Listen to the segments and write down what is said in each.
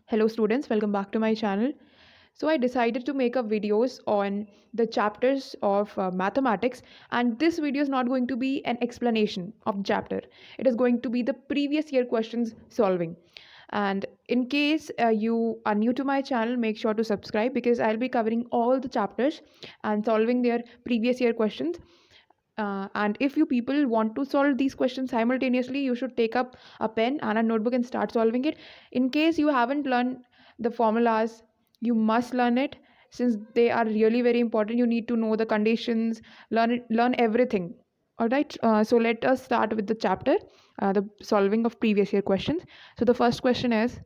Hello students, welcome back to my channel. So I decided to make up videos on the chapters of mathematics, and this video is not going to be an explanation of the chapter. It is going to be the previous year questions solving. And in case you are new to my channel, make sure to subscribe because I'll be covering all the chapters and solving their previous year questions. And if you people want to solve these questions simultaneously, you should take up a pen and a notebook and start solving it. In case you haven't learned the formulas, you must learn it since they are really very important. You need to know the conditions, learn everything. All right. So let us start with the chapter, the solving of previous year questions. So the first question is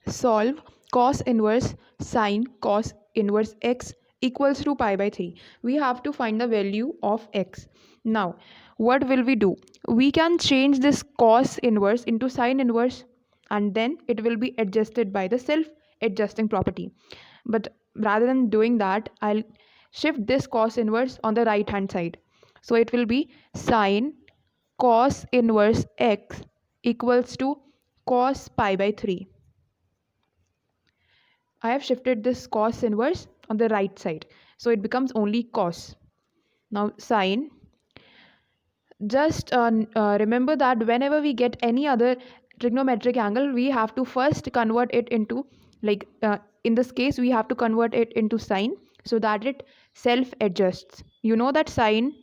solve cos inverse sine cos inverse x equals to pi by 3. We have to find the value of x. Now, what will we do? We can change this cos inverse into sine inverse and then it will be adjusted by the self adjusting property. But rather than doing that, I'll shift this cos inverse on the right hand side. So it will be sine cos inverse x equals to cos pi by 3. I have shifted this cos inverse on the right side. So it becomes only cos. Now sine. Just remember that whenever we get any other trigonometric angle, we have to first convert it into, in this case, we have to convert it into sine so that it self adjusts. You know that sine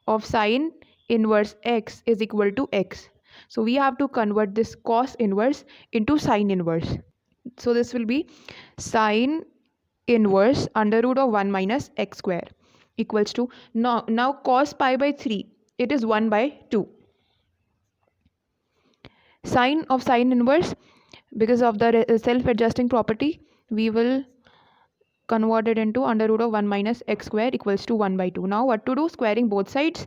of sine inverse x is equal to x. So we have to convert this cos inverse into sine inverse. So this will be sine inverse under root of 1 minus x square equals to, now cos pi by 3, it is 1 by 2. Sine of sine inverse, because of the self-adjusting property, we will convert it into under root of 1 minus x square equals to 1 by 2. Now what to do? Squaring both sides.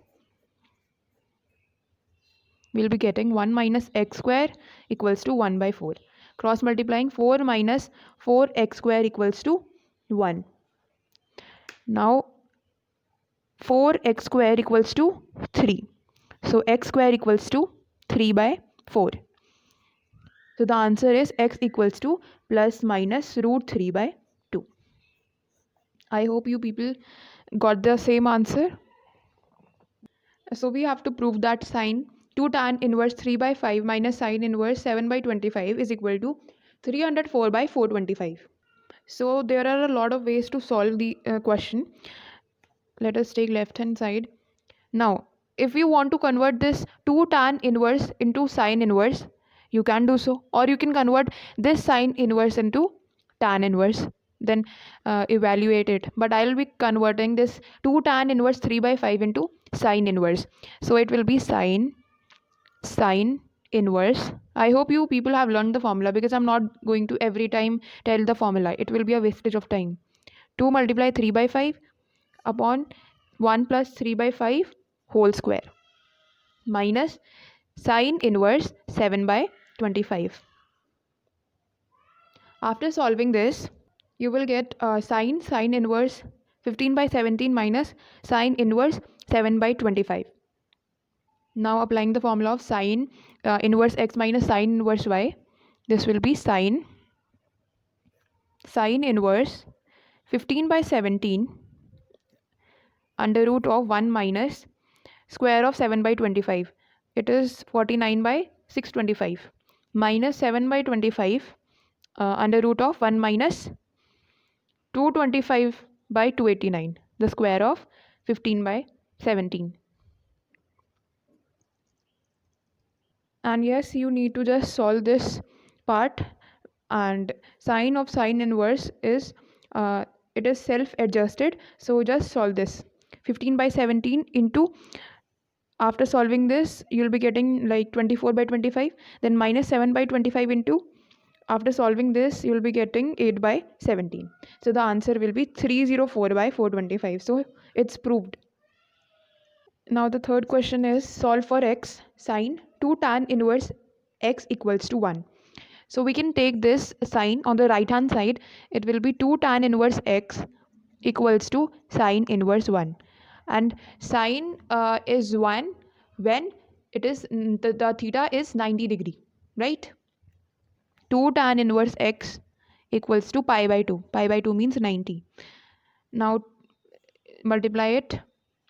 We'll be getting 1 minus x square equals to 1 by 4. Cross multiplying 4 minus 4x square equals to 1. Now 4x square equals to 3. So x square equals to 3 by 4. So the answer is x equals to plus minus root 3 by 2. I hope you people got the same answer. So we have to prove that sine 2 tan inverse 3 by 5 minus sine inverse 7 by 25 is equal to 304 by 425. So there are a lot of ways to solve the question. Let us take left hand side. Now, if you want to convert this 2 tan inverse into sine inverse, you can do so. Or you can convert this sine inverse into tan inverse. Then evaluate it. But I will be converting this 2 tan inverse 3 by 5 into sine inverse. So it will be sine inverse. I hope you people have learned the formula because I'm not going to every time tell the formula. It will be a wastage of time. 2 multiply 3 by 5 upon 1 plus 3 by 5 whole square minus sine inverse 7 by 25. After solving this, you will get sine inverse 15 by 17 minus sine inverse 7 by 25. Now applying the formula of sine inverse x minus sine inverse y, this will be sine inverse 15 by 17 under root of 1 minus square of 7 by 25. It is 49 by 625 minus 7 by 25 under root of 1 minus 225 by 289, the square of 15 by 17. And yes, you need to just solve this part. And sine of sine inverse is it is self adjusted, so just solve this. 15 by 17 into, after solving this you'll be getting like 24 by 25, then minus 7 by 25 into, after solving this you'll be getting 8 by 17. So the answer will be 304 by 425. So it's proved. Now the third question is solve for x sine 2 tan inverse x equals to 1. So we can take this sine on the right hand side. It will be 2 tan inverse x equals to sine inverse 1. And sine is 1 when it is the theta is 90 degree, right? 2 tan inverse x equals to pi by 2. Pi by 2 means 90. Now multiply it.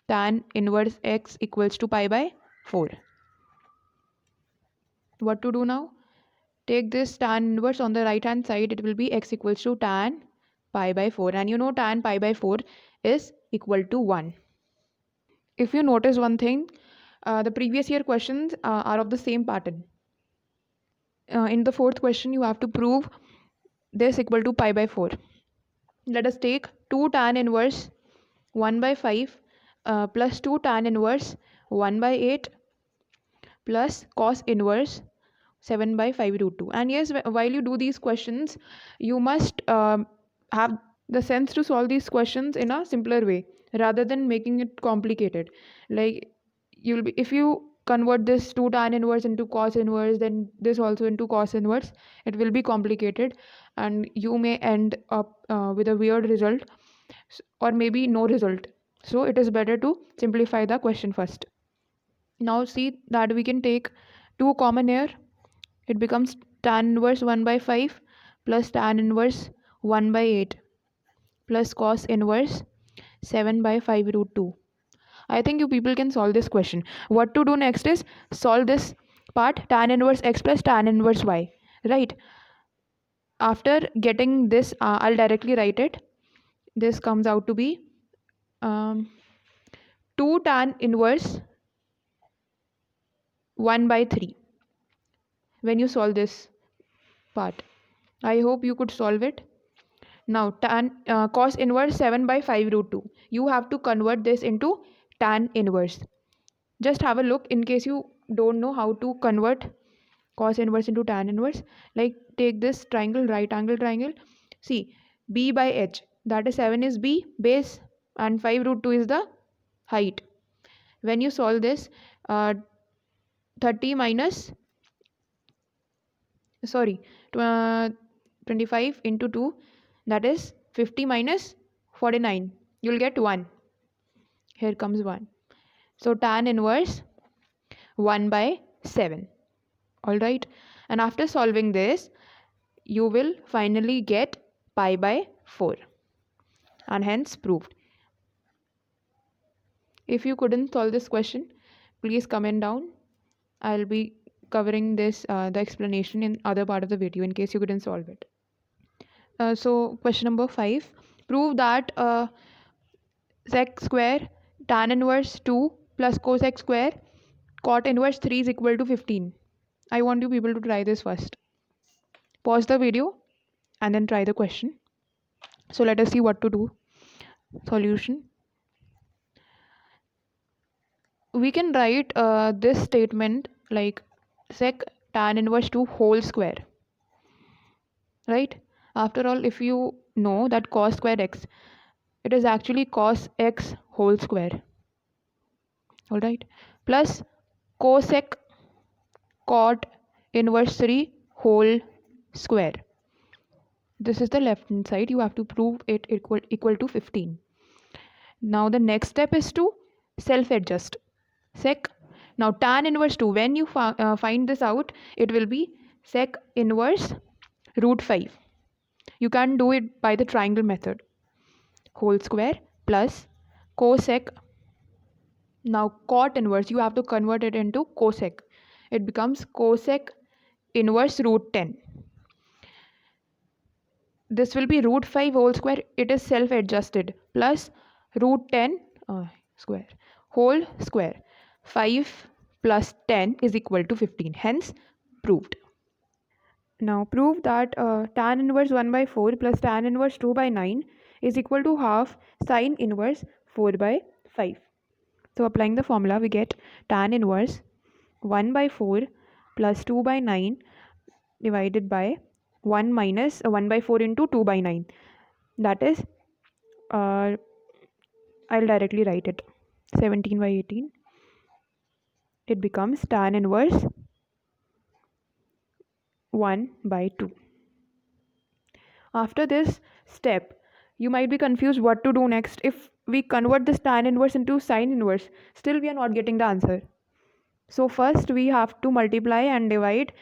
Tan inverse x equals to pi by 4. What to do now? Take this tan inverse on the right hand side. It will be x equals to tan pi by 4. And you know tan pi by 4 is equal to 1. If you notice one thing, the previous year questions are of the same pattern. In the fourth question, you have to prove this equal to pi by 4. Let us take 2 tan inverse 1 by 5 plus 2 tan inverse 1 by 8 plus cos inverse 7 by 5 root 2. And yes, while you do these questions, you must have the sense to solve these questions in a simpler way rather than making it complicated. Like you'll be, if you convert this 2 tan inverse into cos inverse, then this also into cos inverse, it will be complicated and you may end up with a weird result or maybe no result. So it is better to simplify the question first. Now see that we can take 2 common here. It becomes tan inverse 1 by 5 plus tan inverse 1 by 8 plus cos inverse 7 by 5 root 2. I think you people can solve this question. What to do next is solve this part, tan inverse x plus tan inverse y, right? After getting this, I'll directly write it. This comes out to be 2 tan inverse 1 by 3 when you solve this part. I hope you could solve it. Now tan cos inverse 7 by 5 root 2. You have to convert this into tan inverse. Just have a look in case you don't know how to convert cos inverse into tan inverse. Like take this triangle, right angle triangle. See, b by h, that is 7 is b base and 5 root 2 is the height. When you solve this, 30 minus, sorry, 25 into 2, that is 50 minus 49. You'll get 1. Here comes 1. So tan inverse 1 by 7. Alright. And after solving this, you will finally get pi by 4. And hence proved. If you couldn't solve this question, please comment down. I'll be covering this the explanation in other part of the video in case you couldn't solve it. So question number 5. Prove that sec square tan inverse 2 plus cosec square cot inverse 3 is equal to 15. I want you people to try this first. Pause the video and then try the question. So let us see what to do. Solution. We can write this statement like sec tan inverse 2 whole square, right? After all, if you know that cos square x, it is actually cos x whole square, all right, plus cosec cot inverse 3 whole square. This is the left hand side. You have to prove it equal to 15. Now the next step is to self adjust. Sec, now tan inverse 2, when you find this out, it will be sec inverse root 5. You can do it by the triangle method. Whole square plus cosec. Now cot inverse, you have to convert it into cosec. It becomes cosec inverse root 10. This will be root 5 whole square. It is self adjusted plus root 10 square whole square. 5 plus 10 is equal to 15. Hence proved. Now prove that tan inverse 1 by 4 plus tan inverse 2 by 9 is equal to half sine inverse 4 by 5. So applying the formula, we get tan inverse 1 by 4 plus 2 by 9 divided by 1 minus 1 by 4 into 2 by 9. That is, I'll directly write it, 17 by 18. It becomes tan inverse 1 by 2. After this step, you might be confused what to do next. If we convert this tan inverse into sine inverse, still we are not getting the answer. So first we have to multiply and divide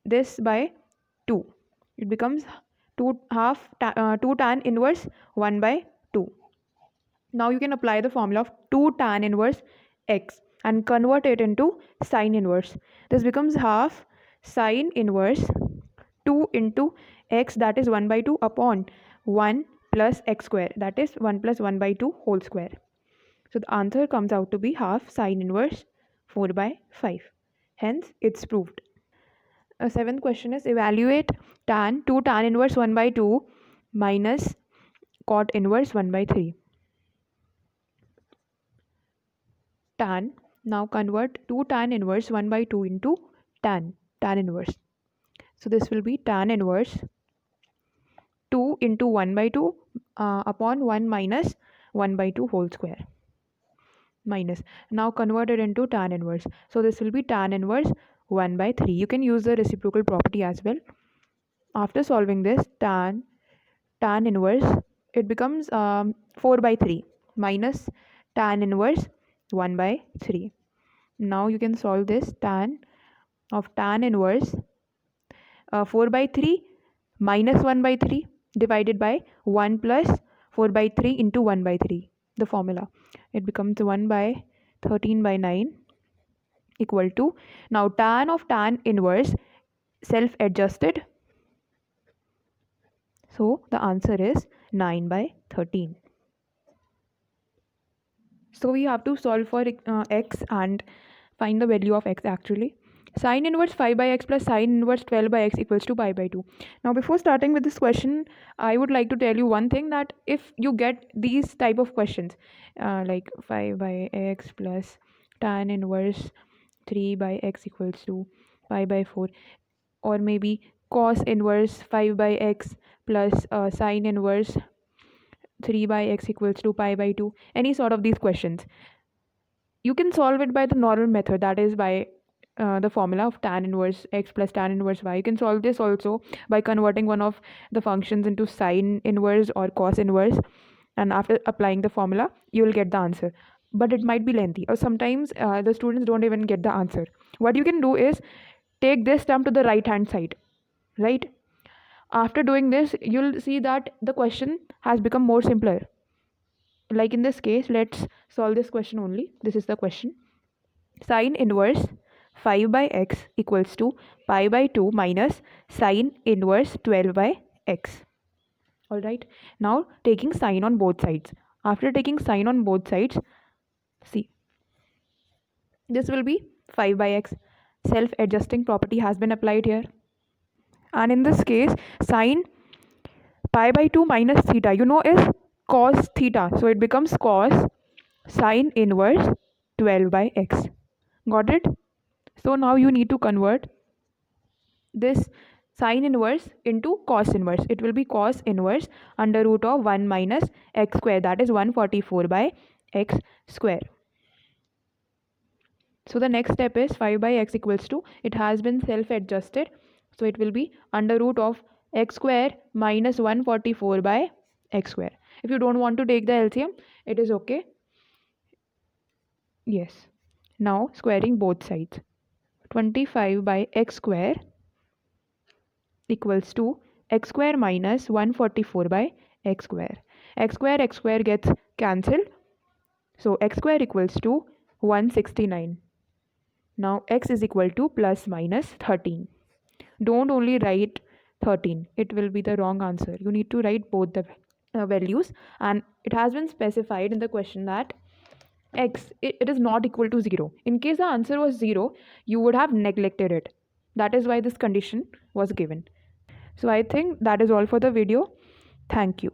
this by 2. It becomes 2 tan inverse 1 by 2. Now you can apply the formula of 2 tan inverse x and convert it into sine inverse. This becomes half sine inverse 2 into x, that is 1 by 2, upon 1 plus x square, that is 1 plus 1 by 2 whole square. So the answer comes out to be half sine inverse 4 by 5. Hence it's proved. A seventh question is evaluate tan 2 tan inverse 1 by 2 minus cot inverse 1 by 3. Tan, now convert 2 tan inverse 1 by 2 into tan inverse. So this will be tan inverse 2 into 1 by 2 upon 1 minus 1 by 2 whole square. Minus, now convert it into tan inverse. So this will be tan inverse 1 by 3. You can use the reciprocal property as well. After solving this, tan inverse, it becomes 4 by 3 minus tan inverse 1 by 3. Now you can solve this. Tan inverse 4 by 3 minus 1 by 3 divided by 1 plus 4 by 3 into 1 by 3. The formula, it becomes 1 by 13 by 9 equal to, now tan inverse self adjusted, so the answer is 9 by 13. So we have to solve for x and find the value of x actually. Sine inverse 5 by x plus sine inverse 12 by x equals to pi by 2. Now before starting with this question, I would like to tell you one thing, that if you get these type of questions like 5 by x plus tan inverse 3 by x equals to pi by 4, or maybe cos inverse 5 by x plus sine inverse 3 by x equals to pi by 2, any sort of these questions, you can solve it by the normal method, that is by the formula of tan inverse x plus tan inverse y. You can solve this also by converting one of the functions into sine inverse or cos inverse, and after applying the formula you will get the answer, but it might be lengthy, or sometimes the students don't even get the answer. What you can do is take this term to the right hand side, right? After doing this, you'll see that the question has become more simpler. Like in this case, let's solve this question only. This is the question. Sine inverse 5 by x equals to pi by 2 minus sine inverse 12 by x. Alright, now taking sine on both sides. After taking sine on both sides, see, this will be 5 by x. Self-adjusting property has been applied here. And in this case, sine pi by 2 minus theta, you know, is cos theta. So it becomes cos sine inverse 12 by x. Got it? So now you need to convert this sine inverse into cos inverse. It will be cos inverse under root of 1 minus x square, that is 144 by x square. So the next step is 5 by x equals to, it has been self adjusted, so it will be under root of x square minus 144 by x square. If you don't want to take the LCM, it is okay. Yes. Now squaring both sides. 25 by x square equals to x square minus 144 by x square. X square gets cancelled. So x square equals to 169. Now x is equal to plus minus 13. Don't only write 13. It will be the wrong answer. You need to write both the values, and it has been specified in the question that x, it is not equal to 0. In case the answer was 0, you would have neglected it. That is why this condition was given. So I think that is all for the video. Thank you.